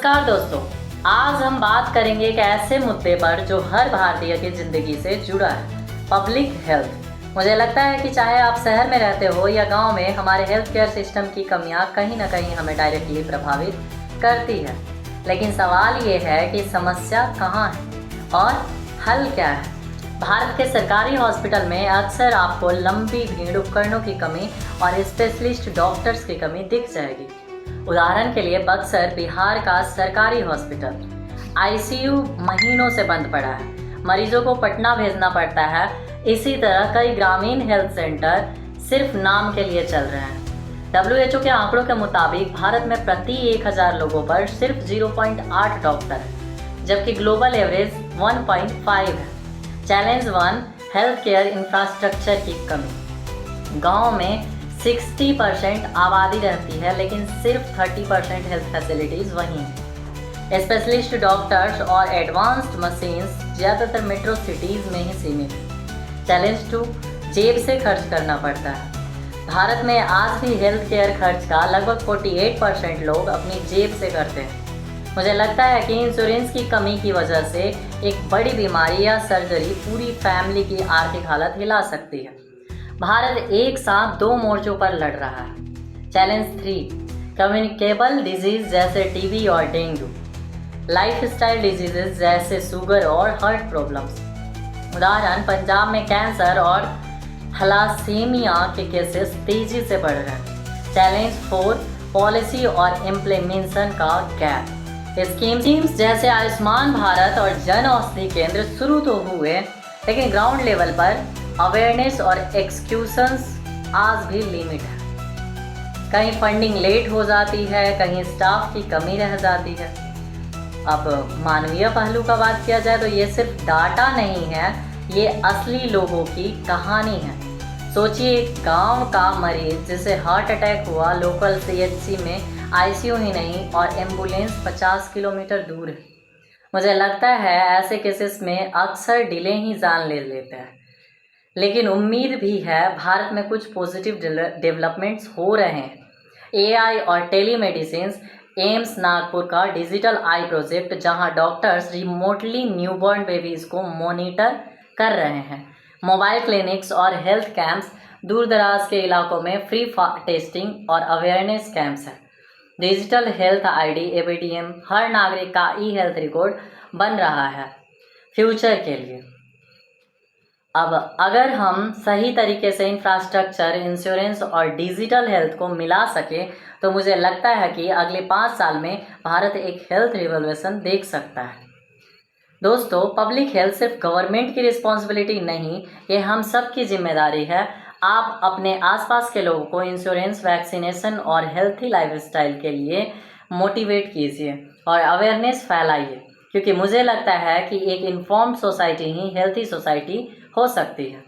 नमस्कार दोस्तों, आज हम बात करेंगे एक ऐसे मुद्दे पर जो हर भारतीय की जिंदगी से जुड़ा है, पब्लिक हेल्थ। मुझे लगता है कि चाहे आप शहर में रहते हो या गांव में, हमारे हेल्थ केयर सिस्टम की कमियां कहीं ना कहीं हमें डायरेक्टली प्रभावित करती है। लेकिन सवाल ये है कि समस्या कहाँ है और हल क्या है। भारत के सरकारी हॉस्पिटल में अक्सर आपको लंबी भीड़, उपकरणों की कमी और स्पेशलिस्ट डॉक्टर्स की कमी दिख जाएगी। उदाहरण के लिए बक्सर, बिहार का सरकारी हॉस्पिटल आईसीयू महीनों से बंद पड़ा है, मरीजों को पटना भेजना पड़ता है। इसी तरह कई ग्रामीण हेल्थ सेंटर सिर्फ नाम के लिए चल रहे हैं। WHO के आंकड़ों के मुताबिक भारत में प्रति 1000 लोगों पर सिर्फ 0.8 डॉक्टर है, जबकि ग्लोबल एवरेज 1.5 है। चैलेंज 1, हेल्थ केयर इंफ्रास्ट्रक्चर की कमी। गांव में 60% आबादी रहती है, लेकिन सिर्फ 30% हेल्थ फैसिलिटीज़ वहीं हैं। स्पेशलिस्ट डॉक्टर्स और एडवांस्ड मशीन्स ज़्यादातर मेट्रो सिटीज़ में ही सीमित हैं। चैलेंज 2, जेब से खर्च करना पड़ता है। भारत में आज भी हेल्थ केयर खर्च का लगभग 48% लोग अपनी जेब से करते हैं। मुझे लगता है कि इंश्योरेंस की कमी की वजह से एक बड़ी बीमारी या सर्जरी पूरी फैमिली की आर्थिक हालत हिला सकती है। भारत एक साथ 2 मोर्चों पर लड़ रहा है। चैलेंज 3, कम्युनिकेबल डिजीज जैसे टीबी और डेंगू, लाइफस्टाइल डिजीजेस जैसे शुगर और हार्ट प्रॉब्लम्स। उदाहरण, पंजाब में कैंसर और थैलासीमिया के केसेस तेजी से बढ़ रहे हैं। चैलेंज 4, पॉलिसी और इम्प्लीमेंटेशन का गैप। स्कीम्स जैसे आयुष्मान भारत और जन औषधि केंद्र शुरू तो हुए, लेकिन ग्राउंड लेवल पर अवेयरनेस और एक्सक्यूशंस आज भी लिमिट है। कहीं फंडिंग लेट हो जाती है, कहीं स्टाफ की कमी रह जाती है। अब मानवीय पहलू का बात किया जाए तो ये सिर्फ डाटा नहीं है, ये असली लोगों की कहानी है। सोचिए, एक गांव का मरीज जिसे हार्ट अटैक हुआ, लोकल CHC में आईसीयू ही नहीं और एम्बुलेंस 50 किलोमीटर दूर है। मुझे लगता है ऐसे केसेस में अक्सर डिले ही जान ले लेते हैं। लेकिन उम्मीद भी है, भारत में कुछ पॉजिटिव डेवलपमेंट्स हो रहे हैं। AI और टेलीमेडिसिन, एम्स नागपुर का डिजिटल आई प्रोजेक्ट, जहां डॉक्टर्स रिमोटली न्यूबॉर्न बेबीज को मॉनिटर कर रहे हैं। मोबाइल क्लिनिक्स और हेल्थ कैंप्स, दूर दराज के इलाकों में फ्री टेस्टिंग और अवेयरनेस कैंप्स हैं। डिजिटल हेल्थ ID ABDM, हर नागरिक का ई-हेल्थ रिकॉर्ड बन रहा है फ्यूचर के लिए। अब अगर हम सही तरीके से इंफ्रास्ट्रक्चर, इंश्योरेंस और डिजिटल हेल्थ को मिला सके, तो मुझे लगता है कि अगले 5 साल में भारत एक हेल्थ रिवॉल्यूशन देख सकता है। दोस्तों, पब्लिक हेल्थ सिर्फ गवर्नमेंट की रिस्पॉन्सिबिलिटी नहीं, ये हम सब की जिम्मेदारी है। आप अपने आसपास के लोगों को इंश्योरेंस, वैक्सीनेशन और हेल्थी लाइफस्टाइल के लिए मोटिवेट कीजिए और अवेयरनेस फैलाइए, क्योंकि मुझे लगता है कि एक इन्फॉर्म्ड सोसाइटी ही हेल्थी सोसाइटी हो सकती है।